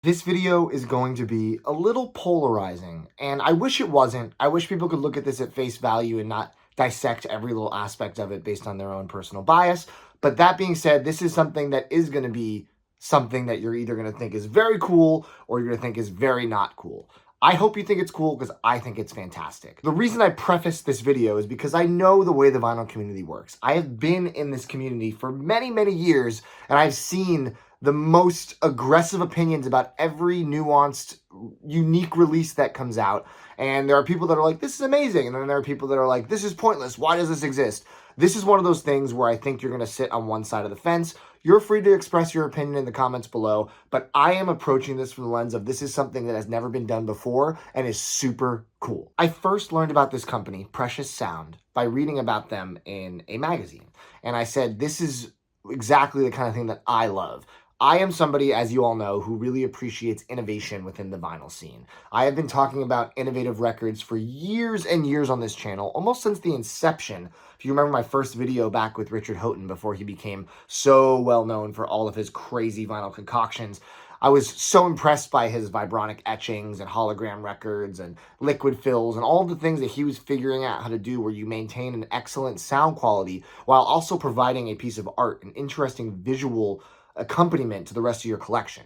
This video is going to be a little polarizing, and I wish it wasn't. I wish people could look at this at face value and not dissect every little aspect of it based on their own personal bias. But that being said, this is something that is going to be something that you're either going to think is very cool or you're going to think is very not cool. I hope you think it's cool because I think it's fantastic. The reason I preface this video is because I know the way the vinyl community works. I have been in this community for many, many years, and I've seen the most aggressive opinions about every nuanced, unique release that comes out. And there are people that are like, this is amazing. And then there are people that are like, this is pointless. Why does this exist? This is one of those things where I think you're going to sit on one side of the fence. You're free to express your opinion in the comments below, but I am approaching this from the lens of this is something that has never been done before and is super cool. I first learned about this company, Precious Sound, by reading about them in a magazine. And I said, this is exactly the kind of thing that I love. I am somebody, as you all know, who really appreciates innovation within the vinyl scene. I have been talking about innovative records for years and years on this channel, almost since the inception. If you remember my first video back with Richard Houghton before he became so well known for all of his crazy vinyl concoctions, I was so impressed by his vibronic etchings and hologram records and liquid fills and all the things that he was figuring out how to do where you maintain an excellent sound quality while also providing a piece of art, an interesting visual accompaniment to the rest of your collection.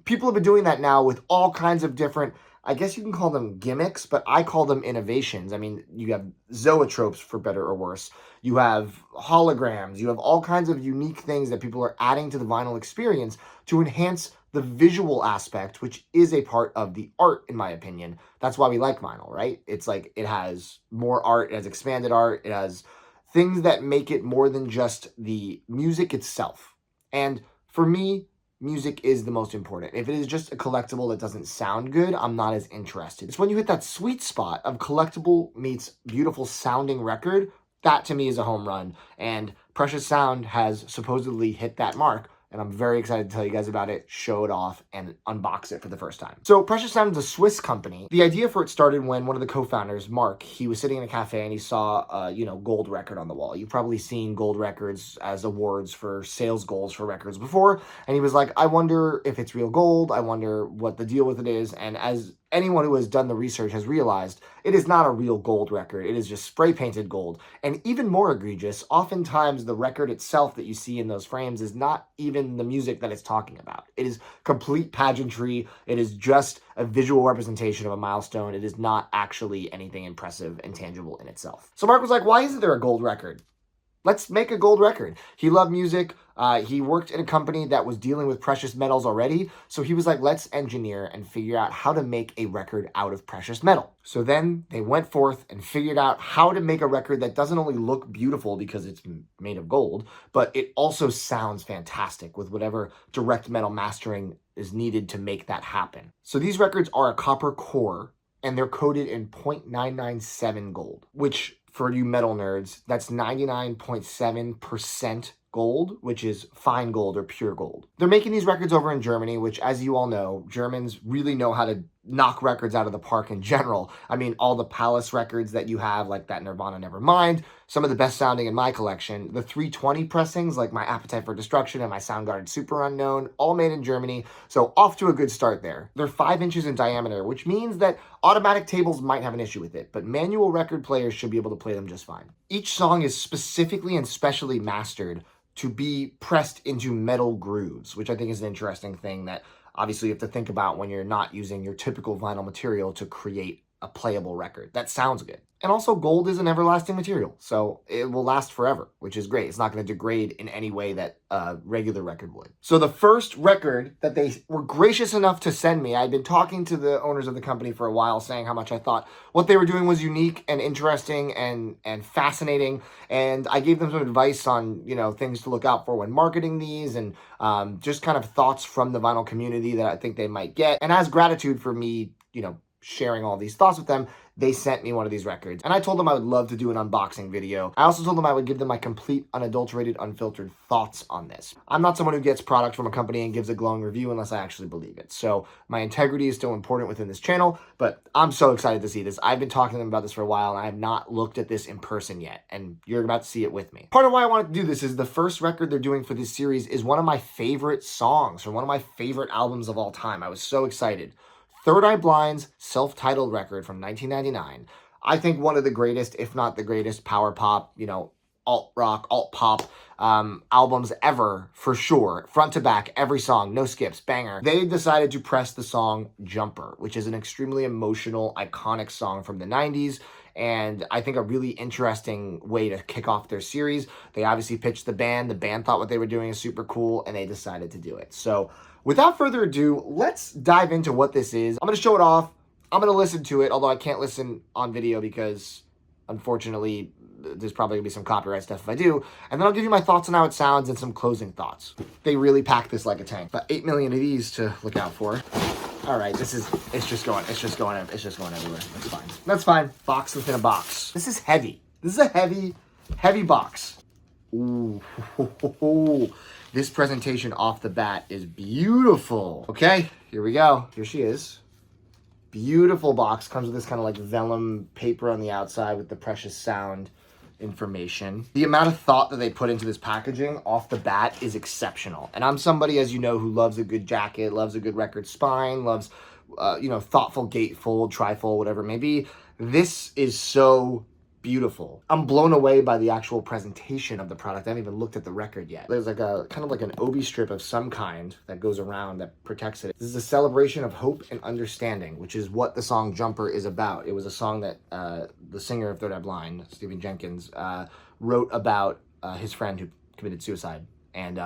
People have been doing that now with all kinds of different, I guess you can call them gimmicks, but I call them innovations. I mean, you have zoetropes for better or worse. You have holograms. You have all kinds of unique things that people are adding to the vinyl experience to enhance the visual aspect, which is a part of the art, in my opinion. That's why we like vinyl, right? It's like it has more art, it has expanded art, it has things that make it more than just the music itself. And for me, music is the most important. If it is just a collectible that doesn't sound good, I'm not as interested. It's when you hit that sweet spot of collectible meets beautiful sounding record, that to me is a home run. And Precious Sound has supposedly hit that mark. And I'm very excited to tell you guys about it, show it off, and unbox it for the first time. So Precious Sound is a Swiss company. The idea for it started when one of the co-founders, Mark, he was sitting in a cafe and he saw a gold record on the wall. You've probably seen gold records as awards for sales goals for records before. And he was like, I wonder if it's real gold. I wonder what the deal with it is. And as anyone who has done the research has realized, it is not a real gold record. It is just spray painted gold. And even more egregious, oftentimes the record itself that you see in those frames is not even the music that it's talking about. It is complete pageantry. It is just a visual representation of a milestone. It is not actually anything impressive and tangible in itself. So Mark was like, why isn't there a gold record? Let's make a gold record. He loved music. He worked in a company that was dealing with precious metals already. So he was like, let's engineer and figure out how to make a record out of precious metal. So then they went forth and figured out how to make a record that doesn't only look beautiful because it's made of gold, but it also sounds fantastic with whatever direct metal mastering is needed to make that happen. So these records are a copper core and they're coated in 0.997 gold, which for you metal nerds, that's 99.7% gold, which is fine gold or pure gold. They're making these records over in Germany, which, as you all know, Germans really know how to knock records out of the park in general. I mean, all the Palace records that you have, like that Nirvana Nevermind, some of the best sounding in my collection. The 320 pressings, like my Appetite for Destruction and my Soundgarden Super Unknown, all made in Germany, so off to a good start there. They're 5 inches in diameter, which means that automatic tables might have an issue with it, but manual record players should be able to play them just fine. Each song is specifically and specially mastered to be pressed into metal grooves, which I think is an interesting thing that obviously you have to think about when you're not using your typical vinyl material to create a playable record. That sounds good. And also gold is an everlasting material, so it will last forever, which is great. It's not going to degrade in any way that a regular record would. So the first record that they were gracious enough to send me, I'd been talking to the owners of the company for a while, saying how much I thought what they were doing was unique and interesting and fascinating. And I gave them some advice on, things to look out for when marketing these and just kind of thoughts from the vinyl community that I think they might get. And as gratitude for me, sharing all these thoughts with them, they sent me one of these records. And I told them I would love to do an unboxing video. I also told them I would give them my complete, unadulterated, unfiltered thoughts on this. I'm not someone who gets product from a company and gives a glowing review unless I actually believe it. So my integrity is still important within this channel, but I'm so excited to see this. I've been talking to them about this for a while, and I have not looked at this in person yet, and you're about to see it with me. Part of why I wanted to do this is the first record they're doing for this series is one of my favorite songs, or one of my favorite albums of all time. I was so excited. Third Eye Blind's self-titled record from 1999. I think one of the greatest, if not the greatest, power pop, alt rock, alt pop albums ever, for sure. Front to back, every song, no skips, banger. They decided to press the song Jumper, which is an extremely emotional, iconic song from the 90s. And I think a really interesting way to kick off their series. They obviously pitched the band. The band thought what they were doing is super cool, and they decided to do it. So without further ado, let's dive into what this is. I'm going to show it off. I'm going to listen to it, although I can't listen on video because, unfortunately, there's probably going to be some copyright stuff if I do. And then I'll give you my thoughts on how it sounds and some closing thoughts. They really pack this like a tank. About 8 million of these to look out for. All right, it's just going everywhere. That's fine. That's fine. Box within a box. This is heavy. This is a heavy box. Ooh. This presentation off the bat is beautiful. Okay, here we go. Here she is. Beautiful box. Comes with this kind of like vellum paper on the outside with the precious sound information. The amount of thought that they put into this packaging off the bat is exceptional. And I'm somebody, as you know, who loves a good jacket, loves a good record spine, loves, thoughtful gatefold, trifold, whatever it may be. This is so beautiful. I'm blown away by the actual presentation of the product. I haven't even looked at the record yet. There's like a kind of like an obi strip of some kind that goes around that protects it. This is a celebration of hope and understanding, which is what the song Jumper is about. It was a song that the singer of Third Eye Blind, Stephen Jenkins, wrote about his friend who committed suicide and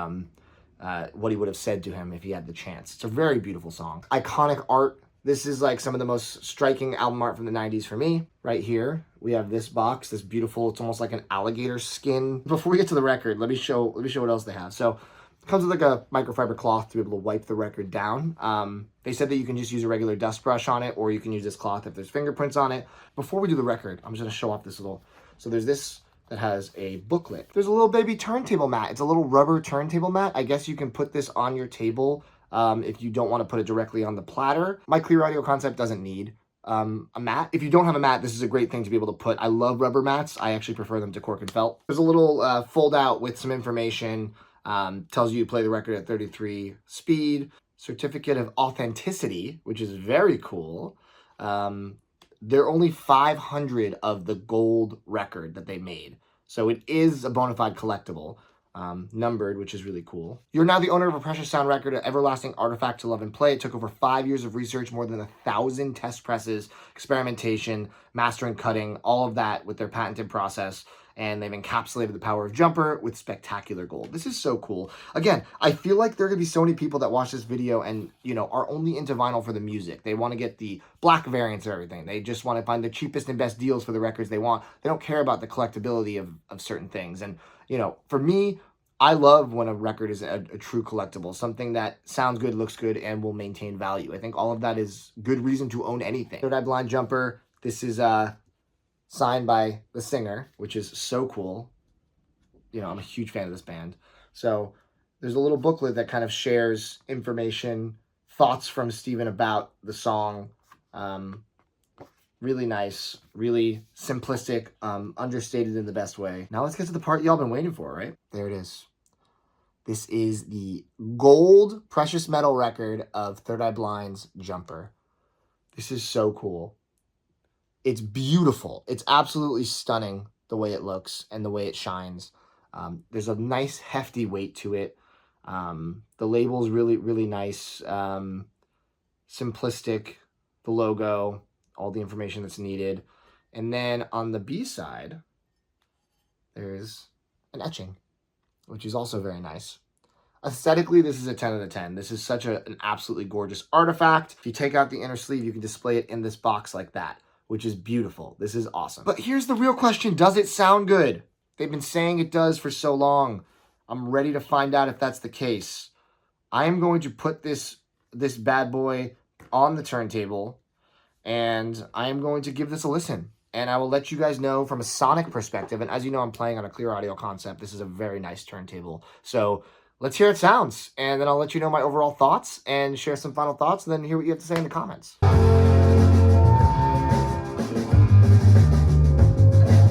what he would have said to him if he had the chance. It's a very beautiful song. Iconic art. This is like some of the most striking album art from the 90s for me. Right here, we have this box, this beautiful, it's almost like an alligator skin. Before we get to the record, let me show what else they have. So it comes with like a microfiber cloth to be able to wipe the record down. They said that you can just use a regular dust brush on it, or you can use this cloth if there's fingerprints on it. Before we do the record, I'm just gonna show off this little, so there's this that has a booklet. There's a little baby turntable mat. It's a little rubber turntable mat. I guess you can put this on your table if you don't want to put it directly on the platter. My Clearaudio concept doesn't need a mat. If you don't have a mat, this is a great thing to be able to put. I love rubber mats. I actually prefer them to cork and felt. There's a little fold out with some information. Tells you play the record at 33 speed. Certificate of authenticity, which is very cool. There are only 500 of the gold record that they made. So it is a bona fide collectible. Numbered, which is really cool. You're now the owner of a precious sound record, an everlasting artifact to love and play. It took over 5 years of research, more than 1,000 test presses, experimentation, mastering, cutting, all of that with their patented process. And they've encapsulated the power of Jumper with spectacular gold. This is so cool. Again, I feel like there are going to be so many people that watch this video and, are only into vinyl for the music. They want to get the black variants of everything. They just want to find the cheapest and best deals for the records they want. They don't care about the collectability of certain things. And, for me, I love when a record is a true collectible, something that sounds good, looks good, and will maintain value. I think all of that is good reason to own anything. Third Eye Blind Jumper. This is signed by the singer, which is so cool. I'm a huge fan of this band. So there's a little booklet that kind of shares information, thoughts from Steven about the song. Really nice, really simplistic, understated in the best way. Now let's get to the part y'all been waiting for, right? There it is. This is the gold precious metal record of Third Eye Blind's Jumper. This is so cool. It's beautiful. It's absolutely stunning the way it looks and the way it shines. There's a nice hefty weight to it. The label's really, really nice. Simplistic. The logo, all the information that's needed. And then on the B side, there's an etching, which is also very nice. Aesthetically, this is a 10 out of 10. This is such an absolutely gorgeous artifact. If you take out the inner sleeve, you can display it in this box like that, which is beautiful. This is awesome. But here's the real question. Does it sound good? They've been saying it does for so long. I'm ready to find out if that's the case. I am going to put this bad boy on the turntable, and I am going to give this a listen. And I will let you guys know from a sonic perspective. And as you know, I'm playing on a Clearaudio concept. This is a very nice turntable. So let's hear it sounds. And then I'll let you know my overall thoughts and share some final thoughts, and then hear what you have to say in the comments.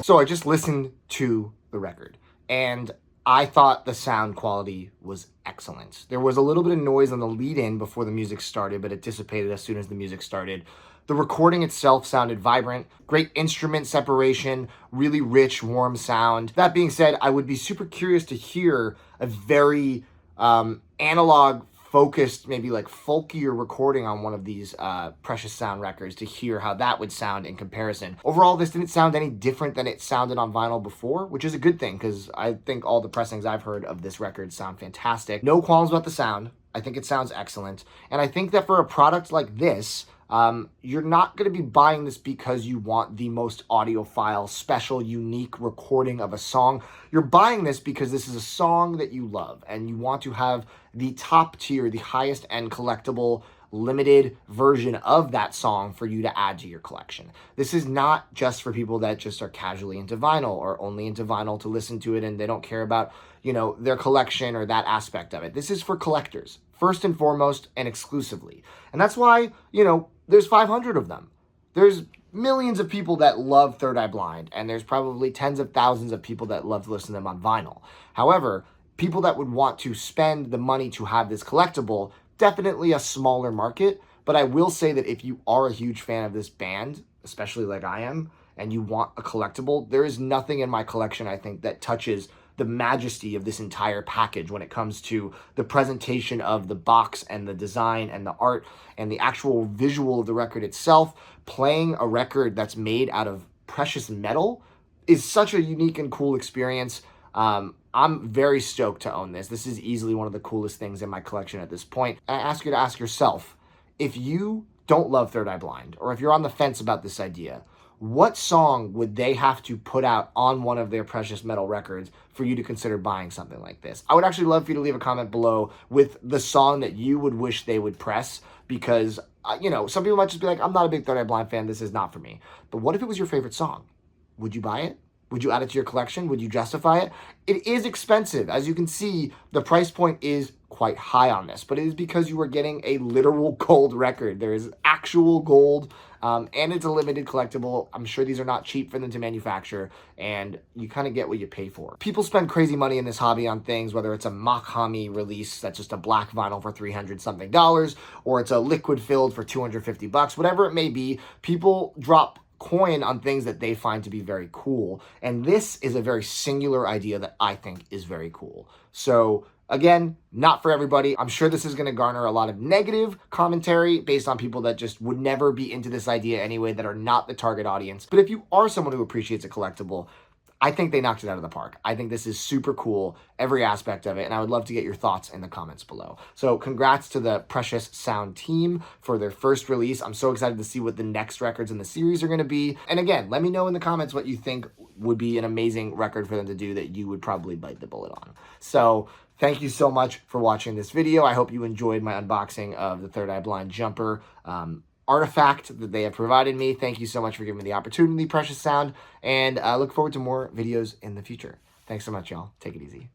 So I just listened to the record, and I thought the sound quality was excellent. There was a little bit of noise on the lead-in before the music started, but it dissipated as soon as the music started. The recording itself sounded vibrant, great instrument separation, really rich, warm sound. That being said, I would be super curious to hear a very analog focused, maybe like folkier recording on one of these Precious Sound records to hear how that would sound in comparison. Overall, this didn't sound any different than it sounded on vinyl before, which is a good thing because I think all the pressings I've heard of this record sound fantastic. No qualms about the sound. I think it sounds excellent. And I think that for a product like this, you're not going to be buying this because you want the most audiophile, special, unique recording of a song. You're buying this because this is a song that you love and you want to have the top tier, the highest end collectible limited version of that song for you to add to your collection. This is not just for people that just are casually into vinyl or only into vinyl to listen to it and they don't care about, you know, their collection or that aspect of it. This is for collectors, first and foremost and exclusively. And that's why, you know, there's 500 of them. There's millions of people that love Third Eye Blind, and there's probably tens of thousands of people that love to listen to them on vinyl. However, people that would want to spend the money to have this collectible, definitely a smaller market. But I will say that if you are a huge fan of this band, especially like I am, and you want a collectible, there is nothing in my collection, I think, that touches the majesty of this entire package when it comes to the presentation of the box and the design and the art and the actual visual of the record itself. Playing a record that's made out of precious metal is such a unique and cool experience. I'm very stoked to own this. This is easily one of the coolest things in my collection at this point. I ask you to ask yourself, if you don't love Third Eye Blind, or if you're on the fence about this idea, what song would they have to put out on one of their precious metal records for you to consider buying something like this? I would actually love for you to leave a comment below with the song that you would wish they would press, because, you know, some people might just be like, I'm not a big Third Eye Blind fan, this is not for me. But what if it was your favorite song? Would you buy it? Would you add it to your collection? Would you justify it? It is expensive. As you can see, the price point is quite high on this, but it is because you are getting a literal gold record. There is actual gold, and it's a limited collectible. I'm sure these are not cheap for them to manufacture, and you kind of get what you pay for. People spend crazy money in this hobby on things, whether it's a Mach-Hami release that's just a black vinyl for $300 something, or it's a liquid filled for $250, whatever it may be. People drop coin on things that they find to be very cool. And this is a very singular idea that I think is very cool. So again, not for everybody. I'm sure this is going to garner a lot of negative commentary based on people that just would never be into this idea anyway, that are not the target audience. But if you are someone who appreciates a collectible, I think they knocked it out of the park. I think this is super cool, every aspect of it, and I would love to get your thoughts in the comments below. So congrats to the Precious Sound team for their first release. I'm so excited to see what the next records in the series are going to be. And again, let me know in the comments what you think would be an amazing record for them to do that you would probably bite the bullet on. So thank you so much for watching this video. I hope you enjoyed my unboxing of the Third Eye Blind jumper artifact that they have provided me. Thank you so much for giving me the opportunity, Precious Sound, and I look forward to more videos in the future. Thanks so much, y'all. Take it easy.